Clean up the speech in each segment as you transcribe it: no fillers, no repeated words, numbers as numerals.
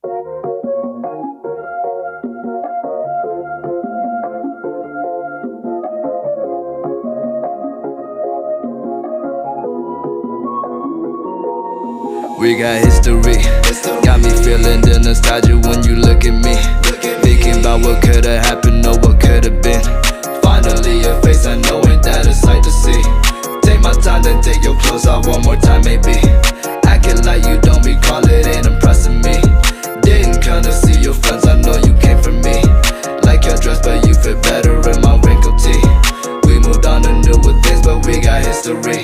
We got history, got me feeling the nostalgia when you look at me. Thinking about what could've happened or what could've been. Finally your face, I know, ain't that a sight to see. Take my time, then take your clothes off one more time maybe. Acting like you don't recall it, ain't impressing me. Didn't come to see your friends, I know you came for me. Like your dress, but you fit better in my wrinkled tee. We moved on to newer things, but we got history.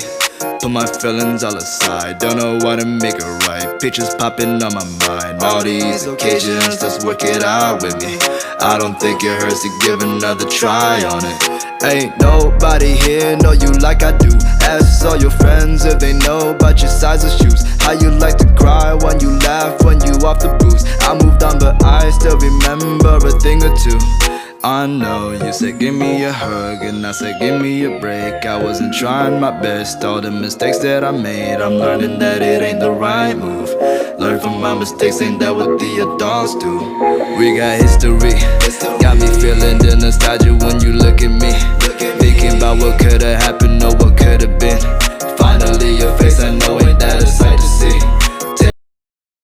Put my feelings all aside, don't know what to make it right. Pictures popping on my mind, all these occasions, let's work it out with me. I don't think it hurts to give another try on it. Ain't nobody here know you like I do. Ask all your friends if they know about your size of shoes. How you like to cry when you laugh, when you off the booze. I moved on but I still remember a thing or two. I know you said give me a hug and I said give me a break. I wasn't trying my best, all the mistakes that I made, I'm learning that it ain't the right move. Learn from my mistakes, ain't that what the adults do? We got history, got me feeling the nostalgia when you look at me. Thinking about what could've happened or what could've been. Finally your face, I know,